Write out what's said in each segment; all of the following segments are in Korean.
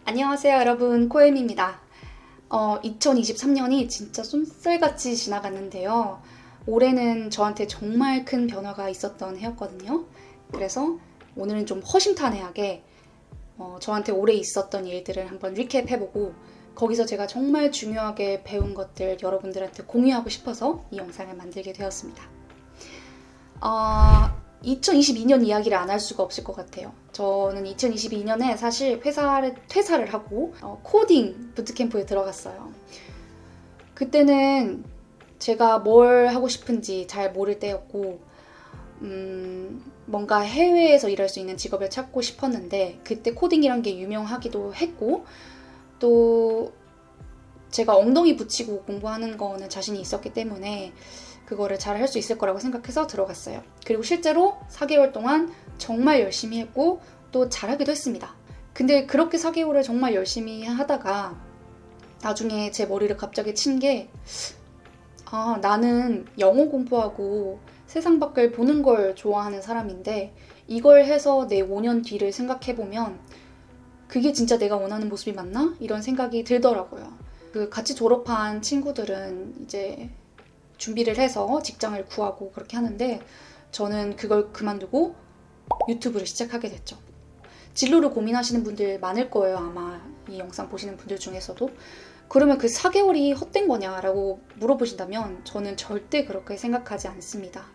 안녕하세요 여러분, 코엠입니다. 2023년이 진짜 쏜살같이 지나갔는데요. 올해는 저한테 정말 큰 변화가 있었던 해였거든요. 그래서 오늘은 좀 허심탄회하게 저한테 올해 있었던 일들을 한번 리캡해보고 거기서 제가 정말 중요하게 배운 것들 여러분들한테 공유하고 싶어서 이 영상을 만들게 되었습니다. 2022년 이야기를 안 할 수가 없을 것 같아요. 저는 2022년에 사실 퇴사를 하고 코딩 부트캠프에 들어갔어요. 그때는 제가 뭘 하고 싶은지 잘 모를 때였고 뭔가 해외에서 일할 수 있는 직업을 찾고 싶었는데 그때 코딩이란 게 유명하기도 했고 또 제가 엉덩이 붙이고 공부하는 거는 자신이 있었기 때문에 그거를 잘 할 수 있을 거라고 생각해서 들어갔어요. 그리고 실제로 4개월 동안 정말 열심히 했고 또 잘하기도 했습니다. 근데 그렇게 4개월을 정말 열심히 하다가 나중에 제 머리를 갑자기 친 게 나는 영어 공부하고 세상 밖을 보는 걸 좋아하는 사람인데 이걸 해서 내 5년 뒤를 생각해보면 그게 진짜 내가 원하는 모습이 맞나? 이런 생각이 들더라고요. 그 같이 졸업한 친구들은 이제 준비를 해서 직장을 구하고 그렇게 하는데 저는 그걸 그만두고 유튜브를 시작하게 됐죠. 진로를 고민하시는 분들 많을 거예요. 아마 이 영상 보시는 분들 중에서도. 그러면 그 4개월이 헛된 거냐라고 물어보신다면 저는 절대 그렇게 생각하지 않습니다.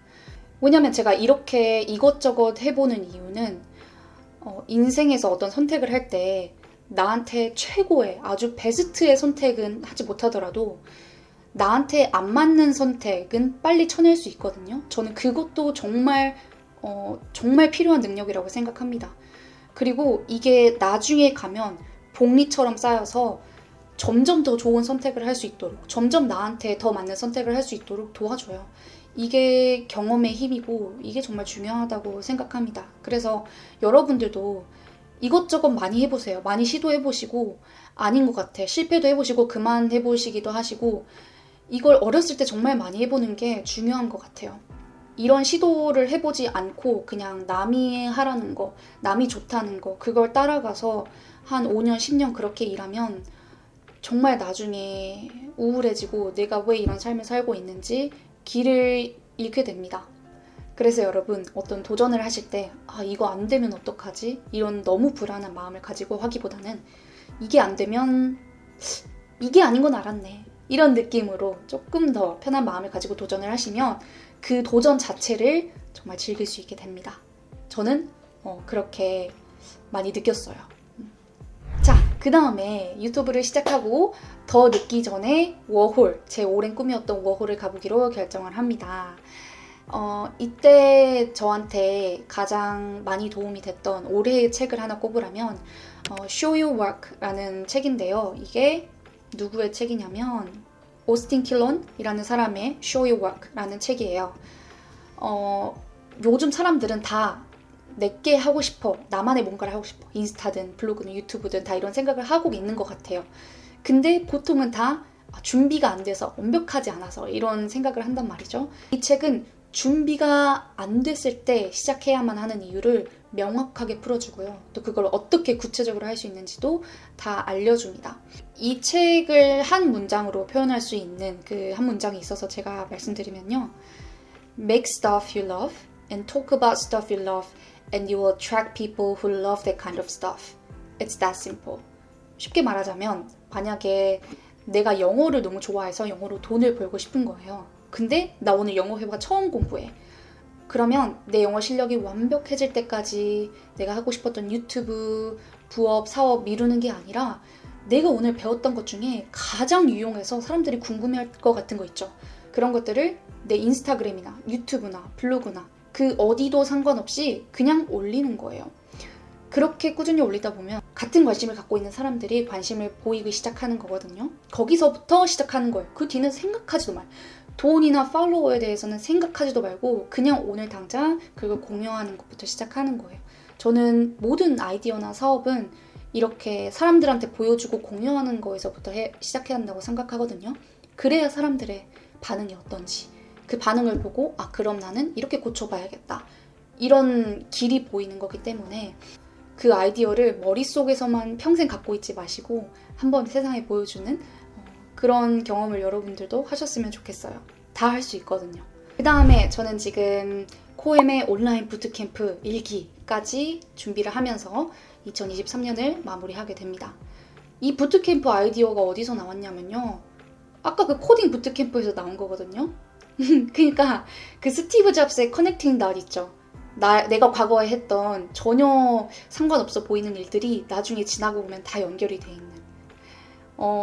왜냐면 제가 이렇게 이것저것 해보는 이유는 인생에서 어떤 선택을 할 때 나한테 최고의 아주 베스트의 선택은 하지 못하더라도 나한테 안 맞는 선택은 빨리 쳐낼 수 있거든요. 저는 그것도 정말 필요한 능력이라고 생각합니다. 그리고 이게 나중에 가면 복리처럼 쌓여서 점점 더 좋은 선택을 할 수 있도록, 점점 나한테 더 맞는 선택을 할 수 있도록 도와줘요. 이게 경험의 힘이고 이게 정말 중요하다고 생각합니다. 그래서 여러분들도 이것저것 많이 해보세요. 많이 시도해보시고 아닌 것 같아. 실패도 해보시고 그만 해보시기도 하시고 이걸 어렸을 때 정말 많이 해보는 게 중요한 것 같아요. 이런 시도를 해보지 않고 그냥 남이 하라는 거, 남이 좋다는 거 그걸 따라가서 한 5년, 10년 그렇게 일하면 정말 나중에 우울해지고 내가 왜 이런 삶을 살고 있는지 길을 잃게 됩니다. 그래서 여러분 어떤 도전을 하실 때 이거 안 되면 어떡하지? 이런 너무 불안한 마음을 가지고 하기보다는 이게 안 되면 이게 아닌 건 알았네. 이런 느낌으로 조금 더 편한 마음을 가지고 도전을 하시면 그 도전 자체를 정말 즐길 수 있게 됩니다. 저는 그렇게 많이 느꼈어요. 자, 그 다음에 유튜브를 시작하고 더 늦기 전에 워홀, 제 오랜 꿈이었던 워홀을 가보기로 결정을 합니다. 이때 저한테 가장 많이 도움이 됐던 올해의 책을 하나 꼽으라면 Show Your Work라는 책인데요. 이게 누구의 책이냐면 오스틴 킬론이라는 사람의 Show Your Work라는 책이에요. 요즘 사람들은 다 내게 하고 싶어, 나만의 뭔가를 하고 싶어, 인스타든 블로그든 유튜브든 다 이런 생각을 하고 있는 것 같아요. 근데 보통은 다 준비가 안 돼서, 완벽하지 않아서 이런 생각을 한단 말이죠. 이 책은 준비가 안 됐을 때 시작해야만 하는 이유를 명확하게 풀어주고요. 또 그걸 어떻게 구체적으로 할 수 있는지도 다 알려줍니다. 이 책을 한 문장으로 표현할 수 있는 그 한 문장이 있어서 제가 말씀드리면요. Make stuff you love and talk about stuff you love and you will attract people who love that kind of stuff. It's that simple. 쉽게 말하자면 만약에 내가 영어를 너무 좋아해서 영어로 돈을 벌고 싶은 거예요. 근데 나 오늘 영어 회화 처음 공부해. 그러면 내 영어 실력이 완벽해질 때까지 내가 하고 싶었던 유튜브, 부업, 사업 미루는 게 아니라 내가 오늘 배웠던 것 중에 가장 유용해서 사람들이 궁금해할 것 같은 거 있죠. 그런 것들을 내 인스타그램이나 유튜브나 블로그나 그 어디도 상관없이 그냥 올리는 거예요. 그렇게 꾸준히 올리다 보면 같은 관심을 갖고 있는 사람들이 관심을 보이기 시작하는 거거든요. 거기서부터 시작하는 거예요. 그 뒤는 생각하지도 말. 돈이나 팔로워에 대해서는 생각하지도 말고 그냥 오늘 당장 그걸 공유하는 것부터 시작하는 거예요. 저는 모든 아이디어나 사업은 이렇게 사람들한테 보여주고 공유하는 거에서부터 시작해야 한다고 생각하거든요. 그래야 사람들의 반응이 어떤지 그 반응을 보고 그럼 나는 이렇게 고쳐봐야겠다. 이런 길이 보이는 거기 때문에 그 아이디어를 머릿속에서만 평생 갖고 있지 마시고 한번 세상에 보여주는 그런 경험을 여러분들도 하셨으면 좋겠어요. 다 할 수 있거든요. 그 다음에 저는 지금 코엠의 온라인 부트캠프 1기까지 준비를 하면서 2023년을 마무리하게 됩니다. 이 부트캠프 아이디어가 어디서 나왔냐면요. 아까 그 코딩 부트캠프에서 나온 거거든요. 그러니까 그 스티브 잡스의 커넥팅 닷 있죠. 내가 과거에 했던 전혀 상관없어 보이는 일들이 나중에 지나고 보면 다 연결이 돼 있는.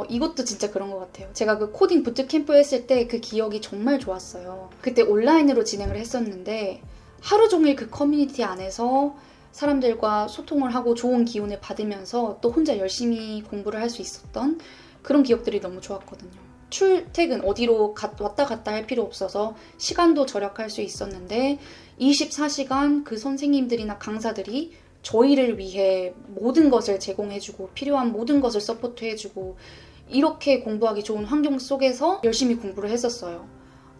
이것도 진짜 그런 것 같아요. 제가 그 코딩 부트캠프 했을 때 그 기억이 정말 좋았어요. 그때 온라인으로 진행을 했었는데 하루 종일 그 커뮤니티 안에서 사람들과 소통을 하고 좋은 기운을 받으면서 또 혼자 열심히 공부를 할 수 있었던 그런 기억들이 너무 좋았거든요. 출퇴근 어디로 왔다 갔다 할 필요 없어서 시간도 절약할 수 있었는데 24시간 그 선생님들이나 강사들이 저희를 위해 모든 것을 제공해주고 필요한 모든 것을 서포트해주고 이렇게 공부하기 좋은 환경 속에서 열심히 공부를 했었어요.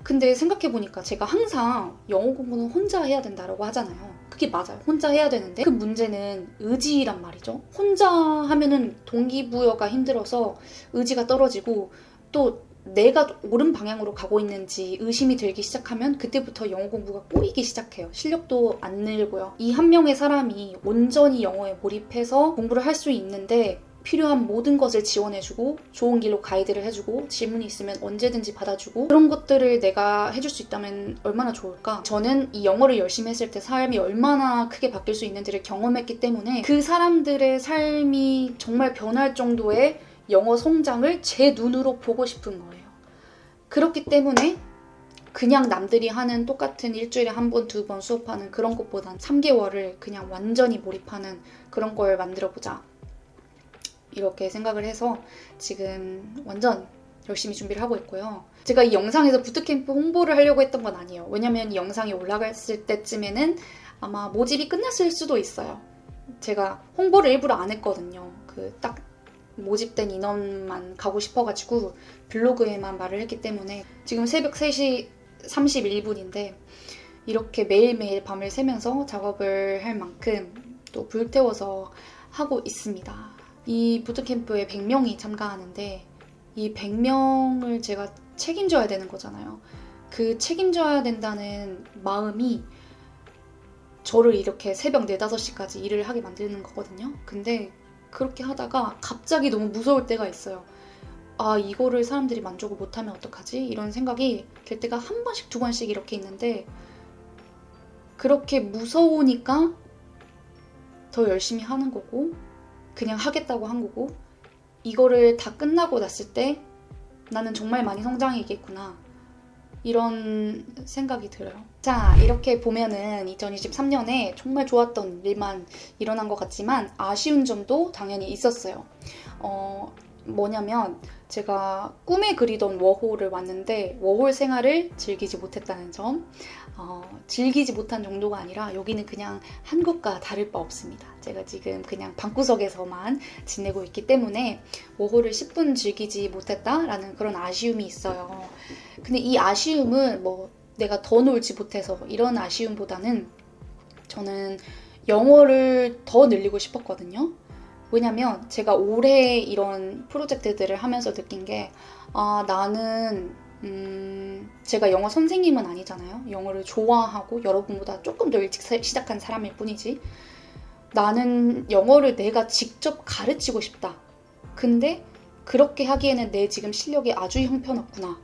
근데 생각해보니까 제가 항상 영어 공부는 혼자 해야 된다고 하잖아요. 그게 맞아요. 혼자 해야 되는데 그 문제는 의지란 말이죠. 혼자 하면은 동기부여가 힘들어서 의지가 떨어지고 또 내가 옳은 방향으로 가고 있는지 의심이 들기 시작하면 그때부터 영어 공부가 꼬이기 시작해요. 실력도 안 늘고요. 이 한 명의 사람이 온전히 영어에 몰입해서 공부를 할 수 있는데 필요한 모든 것을 지원해주고 좋은 길로 가이드를 해주고 질문이 있으면 언제든지 받아주고 그런 것들을 내가 해줄 수 있다면 얼마나 좋을까? 저는 이 영어를 열심히 했을 때 삶이 얼마나 크게 바뀔 수 있는지를 경험했기 때문에 그 사람들의 삶이 정말 변할 정도의 영어 성장을 제 눈으로 보고 싶은 거예요. 그렇기 때문에 그냥 남들이 하는 똑같은 일주일에 한 번, 두 번 수업하는 그런 것보단 3개월을 그냥 완전히 몰입하는 그런 걸 만들어보자. 이렇게 생각을 해서 지금 완전 열심히 준비를 하고 있고요. 제가 이 영상에서 부트캠프 홍보를 하려고 했던 건 아니에요. 왜냐면 이 영상이 올라갔을 때쯤에는 아마 모집이 끝났을 수도 있어요. 제가 홍보를 일부러 안 했거든요. 딱 모집된 인원만 가고 싶어가지고 블로그에만 말을 했기 때문에 지금 새벽 3시 31분인데 이렇게 매일매일 밤을 새면서 작업을 할 만큼 또 불태워서 하고 있습니다. 이 부트캠프에 100명이 참가하는데 이 100명을 제가 책임져야 되는 거잖아요. 그 책임져야 된다는 마음이 저를 이렇게 새벽 4, 5시까지 일을 하게 만드는 거거든요. 근데 그렇게 하다가 갑자기 너무 무서울 때가 있어요. 아, 이거를 사람들이 만족을 못하면 어떡하지? 이런 생각이 들 때가 한 번씩, 두 번씩 이렇게 있는데 그렇게 무서우니까 더 열심히 하는 거고 그냥 하겠다고 한 거고 이거를 다 끝나고 났을 때 나는 정말 많이 성장했겠구나 이런 생각이 들어요. 자, 이렇게 보면은 2023년에 정말 좋았던 일만 일어난 것 같지만 아쉬운 점도 당연히 있었어요. 뭐냐면 제가 꿈에 그리던 워홀을 왔는데 워홀 생활을 즐기지 못했다는 점. 즐기지 못한 정도가 아니라 여기는 그냥 한국과 다를 바 없습니다. 제가 지금 그냥 방구석에서만 지내고 있기 때문에 워홀을 10분 즐기지 못했다라는 그런 아쉬움이 있어요. 근데 이 아쉬움은 뭐 내가 더 놀지 못해서 이런 아쉬움보다는 저는 영어를 더 늘리고 싶었거든요. 왜냐면 제가 올해 이런 프로젝트들을 하면서 느낀 게 나는 제가 영어 선생님은 아니잖아요. 영어를 좋아하고 여러분보다 조금 더 일찍 시작한 사람일 뿐이지. 나는 영어를 내가 직접 가르치고 싶다. 근데 그렇게 하기에는 내 지금 실력이 아주 형편없구나.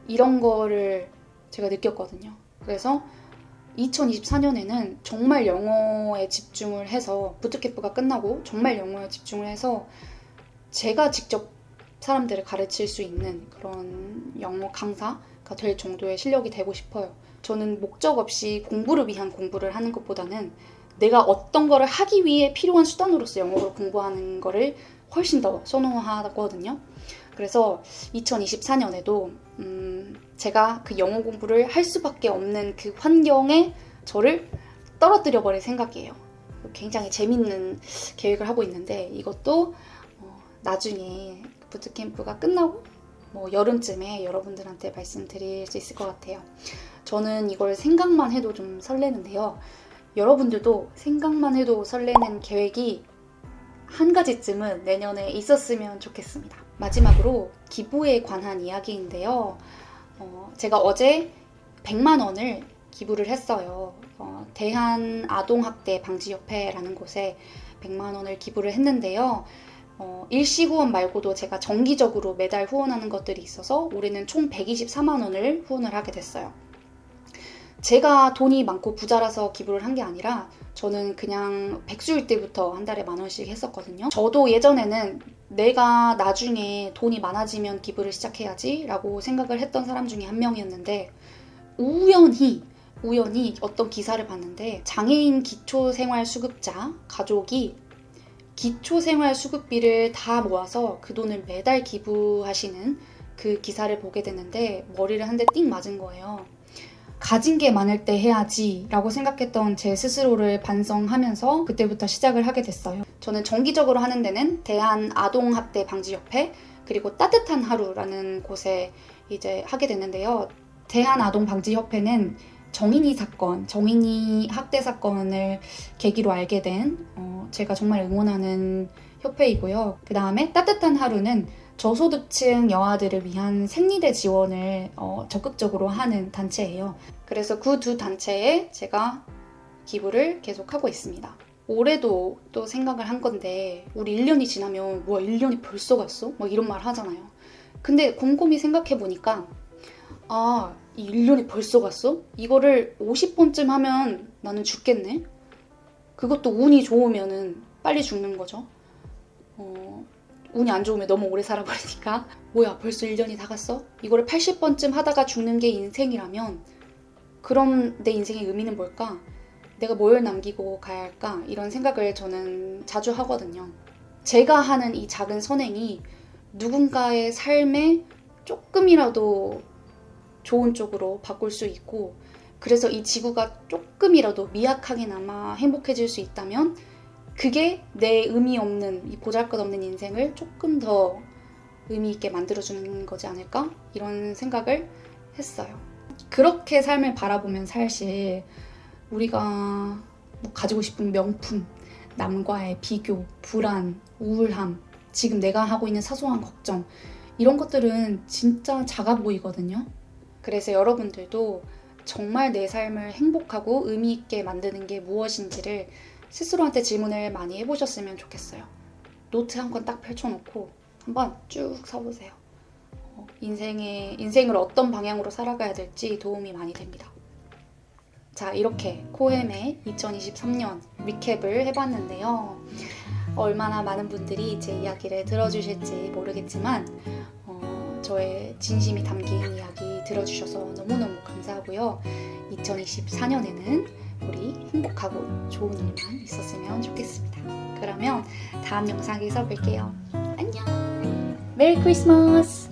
이런 거를 제가 느꼈거든요. 그래서 2024년에는 정말 영어에 집중을 해서 부트캠프가 끝나고 정말 영어에 집중을 해서 제가 직접 사람들을 가르칠 수 있는 그런 영어 강사가 될 정도의 실력이 되고 싶어요. 저는 목적 없이 공부를 위한 공부를 하는 것보다는 내가 어떤 거를 하기 위해 필요한 수단으로서 영어를 공부하는 거를 훨씬 더 선호하거든요. 그래서 2024년에도 제가 그 영어 공부를 할 수밖에 없는 그 환경에 저를 떨어뜨려 버릴 생각이에요. 굉장히 재밌는 계획을 하고 있는데 이것도 나중에 부트캠프가 끝나고 여름쯤에 여러분들한테 말씀드릴 수 있을 것 같아요. 저는 이걸 생각만 해도 좀 설레는데요. 여러분들도 생각만 해도 설레는 계획이 한 가지쯤은 내년에 있었으면 좋겠습니다. 마지막으로 기부에 관한 이야기인데요. 제가 어제 100만 원을 기부를 했어요. 대한아동학대방지협회라는 곳에 100만 원을 기부를 했는데요. 일시 후원 말고도 제가 정기적으로 매달 후원하는 것들이 있어서 올해는 총 124만 원을 후원을 하게 됐어요. 제가 돈이 많고 부자라서 기부를 한 게 아니라 저는 그냥 백수일 때부터 한 달에 10,000원씩 했었거든요. 저도 예전에는 내가 나중에 돈이 많아지면 기부를 시작해야지 라고 생각을 했던 사람 중에 한 명이었는데 우연히 어떤 기사를 봤는데 장애인 기초생활수급자 가족이 기초생활수급비를 다 모아서 그 돈을 매달 기부하시는 그 기사를 보게 됐는데 머리를 한 대 띵 맞은 거예요. 가진 게 많을 때 해야지 라고 생각했던 제 스스로를 반성하면서 그때부터 시작을 하게 됐어요. 저는 정기적으로 하는 데는 대한아동학대방지협회 그리고 따뜻한 하루라는 곳에 이제 하게 됐는데요. 대한아동방지협회는 정인이 학대 사건을 계기로 알게 된 제가 정말 응원하는 협회이고요. 그 다음에 따뜻한 하루는 저소득층 여아들을 위한 생리대 지원을 적극적으로 하는 단체예요. 그래서 그 두 단체에 제가 기부를 계속하고 있습니다. 올해도 또 생각을 한 건데 우리 1년이 지나면 와 1년이 벌써 갔어? 막 이런 말 하잖아요. 근데 곰곰이 생각해보니까 이 1년이 벌써 갔어? 이거를 50번쯤 하면 나는 죽겠네? 그것도 운이 좋으면은 빨리 죽는 거죠. 운이 안 좋으면 너무 오래 살아버리니까 뭐야 벌써 1년이 다 갔어? 이거를 80번쯤 하다가 죽는 게 인생이라면 그럼 내 인생의 의미는 뭘까? 내가 뭘 남기고 가야 할까? 이런 생각을 저는 자주 하거든요. 제가 하는 이 작은 선행이 누군가의 삶에 조금이라도 좋은 쪽으로 바꿀 수 있고 그래서 이 지구가 조금이라도 미약하게나마 행복해질 수 있다면 그게 내 의미 없는 이 보잘것없는 인생을 조금 더 의미 있게 만들어주는 거지 않을까? 이런 생각을 했어요. 그렇게 삶을 바라보면 사실 우리가 가지고 싶은 명품, 남과의 비교, 불안, 우울함, 지금 내가 하고 있는 사소한 걱정 이런 것들은 진짜 작아 보이거든요. 그래서 여러분들도 정말 내 삶을 행복하고 의미 있게 만드는 게 무엇인지를 스스로한테 질문을 많이 해보셨으면 좋겠어요. 노트 한 권 딱 펼쳐놓고 한번 쭉 써보세요. 인생을 어떤 방향으로 살아가야 될지 도움이 많이 됩니다. 자, 이렇게 코엠의 2023년 리캡을 해봤는데요. 얼마나 많은 분들이 제 이야기를 들어주실지 모르겠지만 저의 진심이 담긴 이야기 들어주셔서 너무너무 감사하고요. 2024년에는 우리 행복하고 좋은 일만 있었으면 좋겠습니다. 그러면 다음 영상에서 뵐게요. 안녕! 메리 크리스마스!